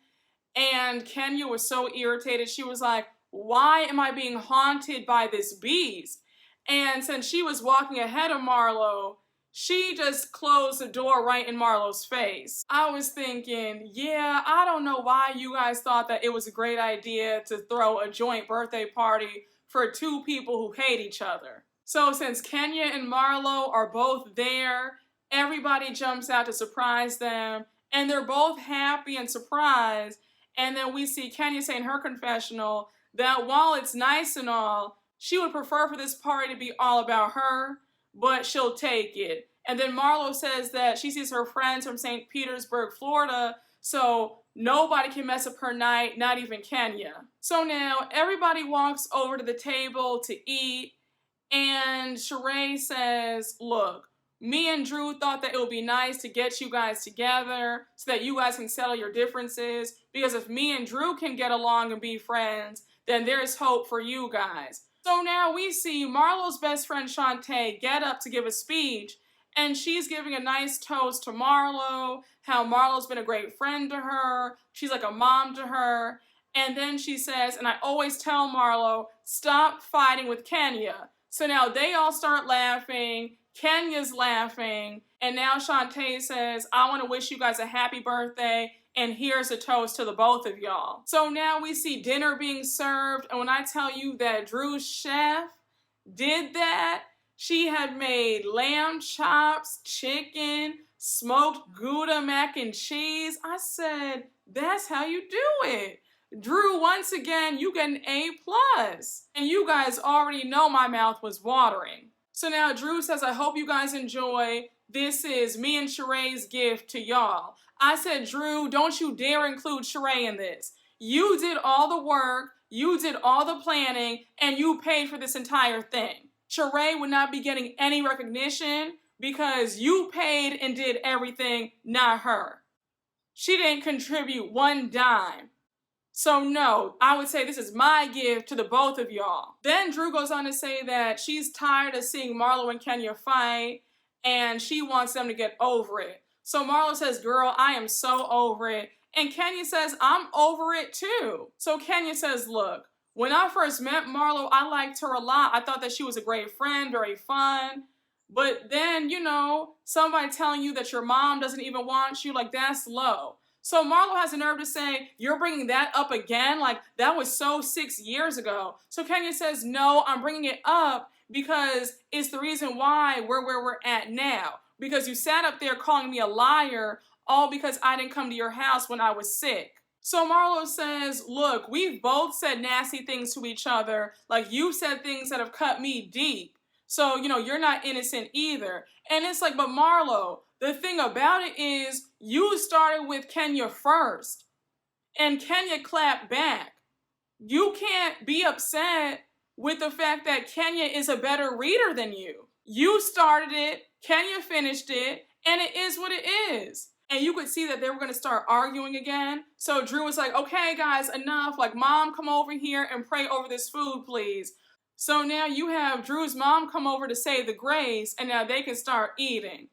And Kenya was so irritated. She was like, why am I being haunted by this beast? And since she was walking ahead of Marlo, she just closed the door right in Marlo's face. I was thinking, yeah, I don't know why you guys thought that it was a great idea to throw a joint birthday party for two people who hate each other. So since Kenya and Marlo are both there, everybody jumps out to surprise them, and they're both happy and surprised. And then we see Kenya say in her confessional that while it's nice and all, she would prefer for this party to be all about her, but she'll take it. And then Marlo says that she sees her friends from St. Petersburg, Florida, so nobody can mess up her night, not even Kenya. So now everybody walks over to the table to eat, and Shereé says, look, me and Drew thought that it would be nice to get you guys together so that you guys can settle your differences, because if me and Drew can get along and be friends, then there's hope for you guys. So now we see Marlo's best friend Shantae get up to give a speech, and she's giving a nice toast to Marlo, how Marlo's been a great friend to her, she's like a mom to her, and then she says, and I always tell Marlo, stop fighting with Kenya. So now they all start laughing, Kenya's laughing, and now Shantae says, I want to wish you guys a happy birthday, and here's a toast to the both of y'all. So now we see dinner being served, and when I tell you that Drew's chef did that, she had made lamb chops, chicken, smoked Gouda mac and cheese. I said, that's how you do it. Drew, once again, you get an A+. And you guys already know my mouth was watering. So now Drew says, I hope you guys enjoy. This is me and Sheree's gift to y'all. I said, Drew, don't you dare include Shereé in this. You did all the work, you did all the planning, and you paid for this entire thing. Shereé would not be getting any recognition because you paid and did everything, not her. She didn't contribute one dime. So no, I would say this is my gift to the both of y'all. Then Drew goes on to say that she's tired of seeing Marlo and Kenya fight, and she wants them to get over it. So Marlo says, girl, I am so over it. And Kenya says, I'm over it too. So Kenya says, look, when I first met Marlo, I liked her a lot. I thought that she was a great friend, very fun. But then, you know, somebody telling you that your mom doesn't even want you, like, that's low. So Marlo has the nerve to say, you're bringing that up again? Like, that was so 6 years ago. So Kenya says, no, I'm bringing it up because it's the reason why we're where we're at now. Because you sat up there calling me a liar, all because I didn't come to your house when I was sick. So Marlo says, look, we've both said nasty things to each other. Like, you've said things that have cut me deep. So, you know, you're not innocent either. And it's like, but Marlo, the thing about it is you started with Kenya first. And Kenya clapped back. You can't be upset with the fact that Kenya is a better reader than you. You started it, Kenya finished it, and it is what it is. And you could see that they were going to start arguing again. So Drew was like, okay, guys, enough. Like, mom, come over here and pray over this food, please. So now you have Drew's mom come over to say the grace, and now they can start eating.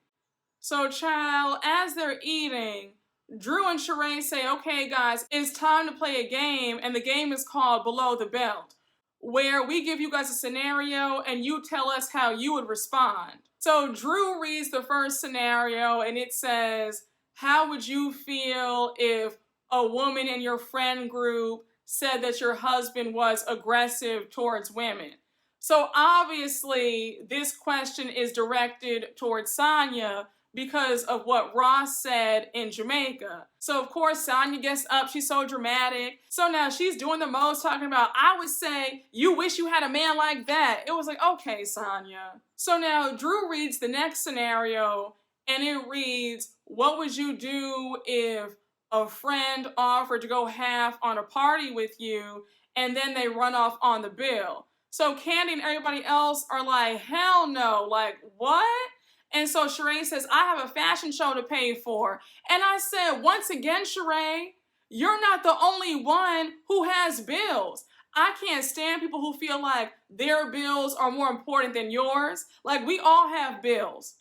So, child, as they're eating, Drew and Shereé say, okay, guys, it's time to play a game, and the game is called Below the Belt, where we give you guys a scenario, and you tell us how you would respond. So Drew reads the first scenario, and it says, how would you feel if a woman in your friend group said that your husband was aggressive towards women? So obviously, this question is directed towards Sonya because of what Ross said in Jamaica. So of course, Sonya gets up, she's so dramatic. So now she's doing the most, talking about, I would say, you wish you had a man like that. It was like, okay, Sonya. So now Drew reads the next scenario, and it reads, what would you do if a friend offered to go half on a party with you, and then they run off on the bill? So Candy and everybody else are like, hell no, like, what? And so Shereé says, I have a fashion show to pay for. And I said, once again, Shereé, you're not the only one who has bills. I can't stand people who feel like their bills are more important than yours. Like, we all have bills.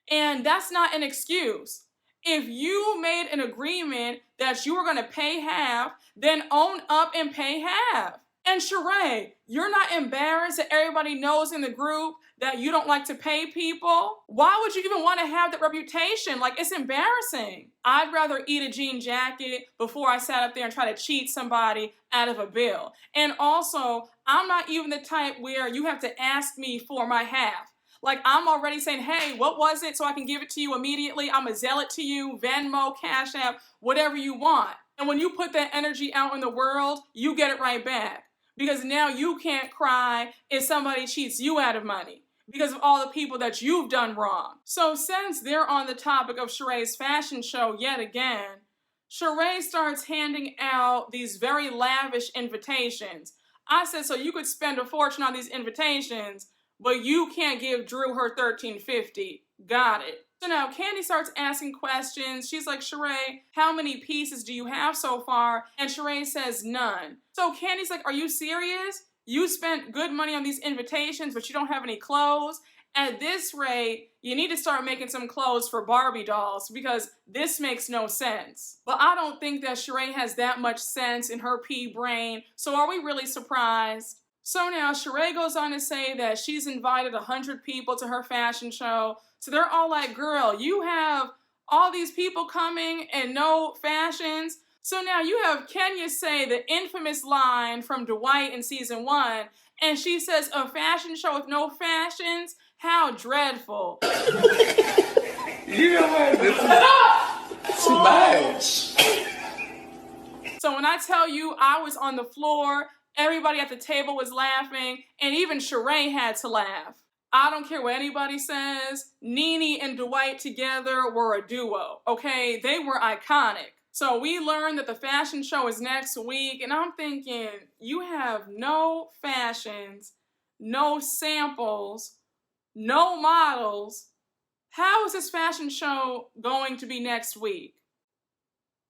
And that's not an excuse. If you made an agreement that you were going to pay half, then own up and pay half. And Shereé, you're not embarrassed that everybody knows in the group that you don't like to pay people? Why would you even want to have that reputation? Like, it's embarrassing. I'd rather eat a jean jacket before I sat up there and try to cheat somebody out of a bill. And also, I'm not even the type where you have to ask me for my half. Like, I'm already saying, hey, what was it, so I can give it to you immediately? I'm going to zell it to you, Venmo, Cashapp, whatever you want. And when you put that energy out in the world, you get it right back. Because now you can't cry if somebody cheats you out of money because of all the people that you've done wrong. So since they're on the topic of Shereé's fashion show yet again, Shereé starts handing out these very lavish invitations. I said, so you could spend a fortune on these invitations, but you can't give Drew her $13.50. Got it. So now Kandi starts asking questions. She's like, Shereé, how many pieces do you have so far? And Shereé says none. So Kandi's like, are you serious? You spent good money on these invitations, but you don't have any clothes? At this rate, you need to start making some clothes for Barbie dolls because this makes no sense. But I don't think that Shereé has that much sense in her pea brain. So are we really surprised? So now Shereé goes on to say that she's invited 100 people to her fashion show. So they're all like, girl, you have all these people coming and no fashions. So now you have Kenya say the infamous line from Dwight in season 1. And she says, a fashion show with no fashions? How dreadful. You know what? This is too much. So when I tell you I was on the floor, everybody at the table was laughing, and even Shereé had to laugh. I don't care what anybody says, Nene and Dwight together were a duo, okay? They were iconic. So we learned that the fashion show is next week, and I'm thinking, you have no fashions, no samples, no models. How is this fashion show going to be next week?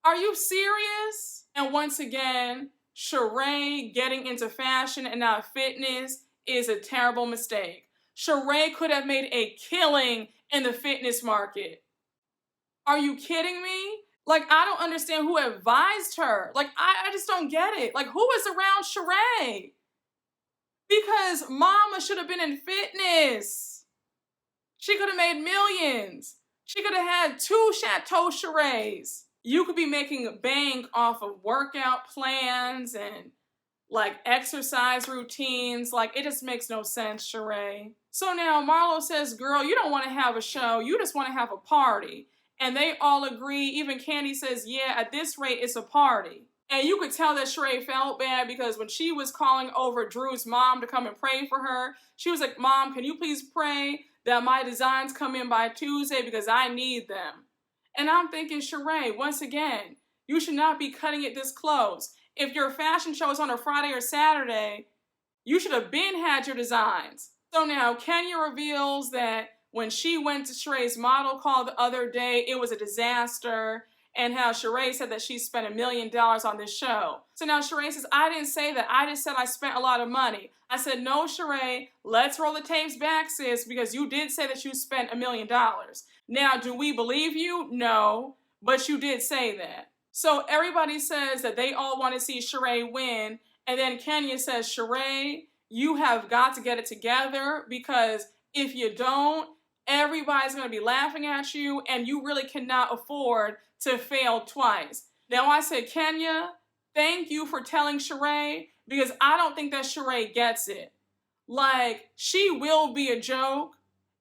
Are you serious? And once again, Shereé getting into fashion and not fitness is a terrible mistake. Shereé could have made a killing in the fitness market. Are you kidding me? Like, I don't understand who advised her. Like, I just don't get it. Like, who is around Shereé? Because Mama should have been in fitness. She could have made millions. She could have had 2 Chateau Shereés. You could be making bank off of workout plans and like exercise routines. Like, it just makes no sense, Shereé. So now Marlo says, girl, you don't want to have a show. You just want to have a party. And they all agree. Even Kandi says, yeah, at this rate, it's a party. And you could tell that Shereé felt bad because when she was calling over Drew's mom to come and pray for her, she was like, Mom, can you please pray that my designs come in by Tuesday because I need them? And I'm thinking, Shereé, once again, you should not be cutting it this close. If your fashion show is on a Friday or Saturday, you should have been had your designs. So now Kenya reveals that when she went to Shereé's model call the other day, it was a disaster, and how Shereé said that she spent $1 million on this show. So now Shereé says, I didn't say that. I just said I spent a lot of money. I said, no, Shereé, let's roll the tapes back, sis, because you did say that you spent $1 million. Now, do we believe you? No, but you did say that. So everybody says that they all want to see Shereé win, and then Kenya says, Shereé, you have got to get it together, because if you don't, everybody's going to be laughing at you, and you really cannot afford to fail twice. Now, I said, Kenya, thank you for telling Shereé, because I don't think that Shereé gets it. Like, she will be a joke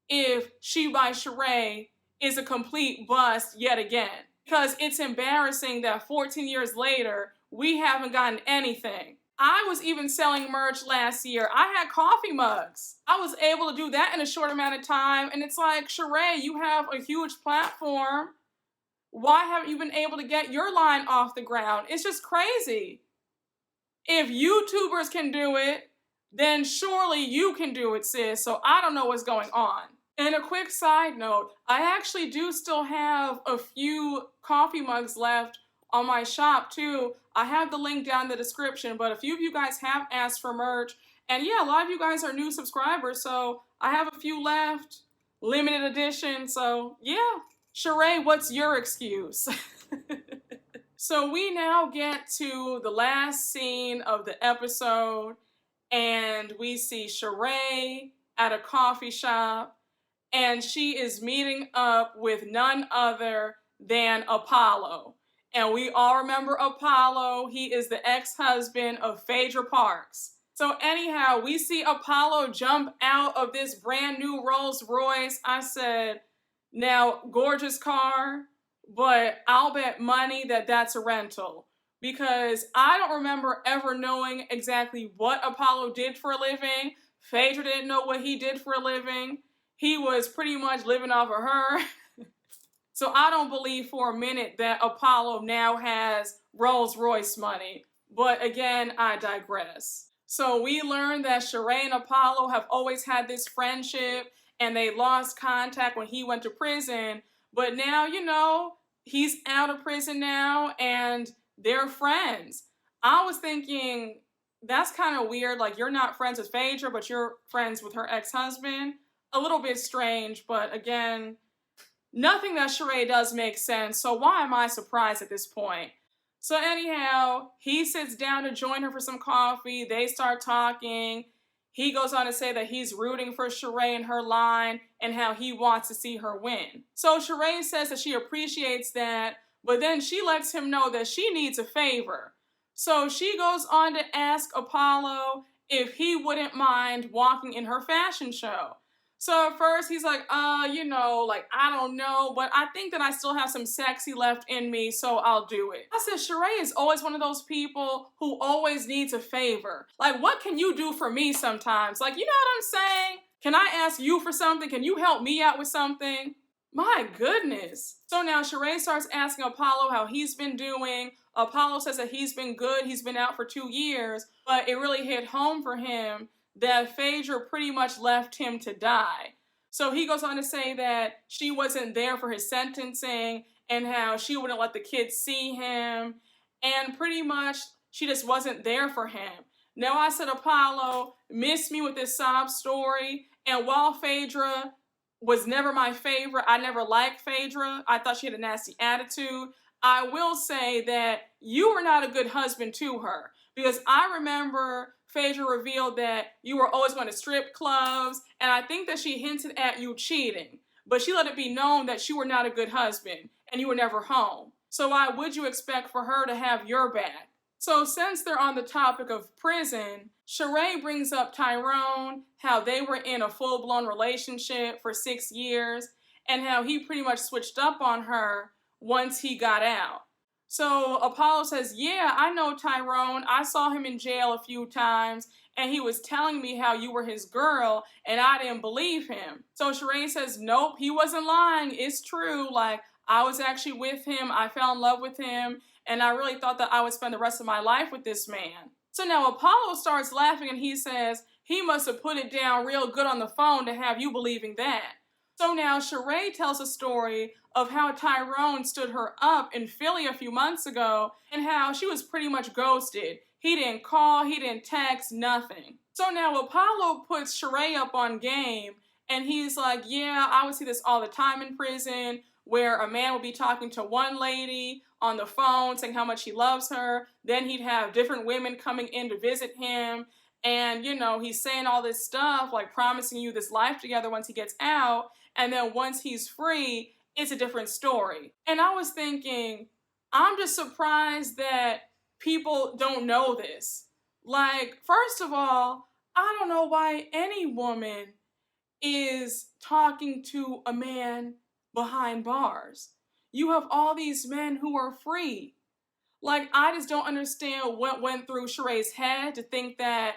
if She by Shereé is a complete bust yet again. Because it's embarrassing that 14 years later, we haven't gotten anything. I was even selling merch last year. I had coffee mugs. I was able to do that in a short amount of time. And it's like, Shereé, you have a huge platform. Why haven't you been able to get your line off the ground? It's just crazy. If YouTubers can do it, then surely you can do it, sis. So I don't know what's going on. And a quick side note, I actually do still have a few coffee mugs left on my shop too. I have the link down in the description, but a few of you guys have asked for merch. And yeah, a lot of you guys are new subscribers, so I have a few left, limited edition, so yeah. Shereé, what's your excuse? So we now get to the last scene of the episode, and we see Shereé at a coffee shop, and she is meeting up with none other than Apollo. And we all remember Apollo. He is the ex-husband of Phaedra Parks. So anyhow, we see Apollo jump out of this brand new Rolls Royce. I said, now, gorgeous car, but I'll bet money that that's a rental. Because I don't remember ever knowing exactly what Apollo did for a living. Phaedra didn't know what he did for a living. He was pretty much living off of her. So I don't believe for a minute that Apollo now has Rolls Royce money. But again, I digress. So we learned that Shereé and Apollo have always had this friendship, and they lost contact when he went to prison. But now, you know, he's out of prison now, and they're friends. I was thinking, that's kind of weird. Like, you're not friends with Phaedra, but you're friends with her ex-husband. A little bit strange, but again, nothing that Shereé does make sense, so why am I surprised at this point? So anyhow, he sits down to join her for some coffee. They start talking. He goes on to say that he's rooting for Shereé in her line and how he wants to see her win. So Shereé says that she appreciates that, but then she lets him know that she needs a favor. So she goes on to ask Apollo if he wouldn't mind walking in her fashion show. So at first he's like, you know, like, I don't know, but I think that I still have some sexy left in me, so I'll do it. I said, Shereé is always one of those people who always needs a favor. Like, what can you do for me sometimes? Like, you know what I'm saying? Can I ask you for something? Can you help me out with something? My goodness. So now Shereé starts asking Apollo how he's been doing. Apollo says that he's been good. He's been out for 2 years, but it really hit home for him that Phaedra pretty much left him to die. So he goes on to say that she wasn't there for his sentencing and how she wouldn't let the kids see him, and pretty much she just wasn't there for him. Now I said, Apollo, miss me with this sob story, and while Phaedra was never my favorite, I never liked Phaedra, I thought she had a nasty attitude, I will say that you were not a good husband to her, because I remember Phaedra revealed that you were always going to strip clubs, and I think that she hinted at you cheating, but she let it be known that you were not a good husband, and you were never home. So why would you expect for her to have your back? So since they're on the topic of prison, Shereé brings up Tyrone, how they were in a full-blown relationship for 6 years, and how he pretty much switched up on her once he got out. So Apollo says, yeah, I know Tyrone. I saw him in jail a few times, and he was telling me how you were his girl, and I didn't believe him. So Shereé says, nope, he wasn't lying. It's true. Like, I was actually with him. I fell in love with him, and I really thought that I would spend the rest of my life with this man. So now Apollo starts laughing, and he says, he must have put it down real good on the phone to have you believing that. So now Shereé tells a story of how Tyrone stood her up in Philly a few months ago and how she was pretty much ghosted. He didn't call, he didn't text, nothing. So now Apollo puts Shereé up on game, and he's like, yeah, I would see this all the time in prison, where a man would be talking to one lady on the phone saying how much he loves her. Then he'd have different women coming in to visit him. And, you know, he's saying all this stuff, like promising you this life together once he gets out. And then once he's free, it's a different story. And I was thinking, I'm just surprised that people don't know this. Like, first of all, I don't know why any woman is talking to a man behind bars. You have all these men who are free. Like, I just don't understand what went through Shereé's head to think that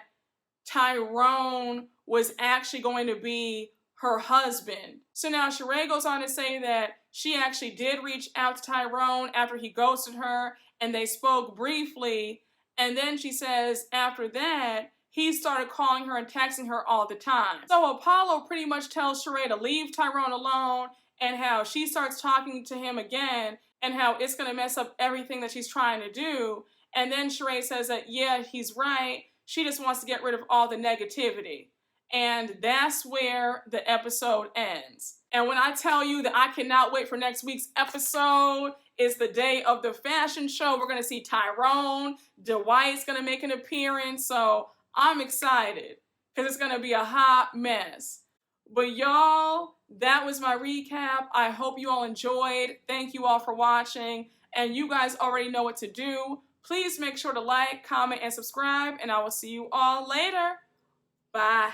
Tyrone was actually going to be her husband. So now Shereé goes on to say that she actually did reach out to Tyrone after he ghosted her, and they spoke briefly, and then she says after that, he started calling her and texting her all the time. So Apollo pretty much tells Shereé to leave Tyrone alone, and how she starts talking to him again, and how it's going to mess up everything that she's trying to do. And then Shereé says that, yeah, he's right. She just wants to get rid of all the negativity. And that's where the episode ends. And when I tell you that I cannot wait for next week's episode, it's the day of the fashion show. We're going to see Tyrone. Dwight's going to make an appearance. So I'm excited because it's going to be a hot mess. But y'all, that was my recap. I hope you all enjoyed. Thank you all for watching. And you guys already know what to do. Please make sure to like, comment, and subscribe. And I will see you all later. Bye.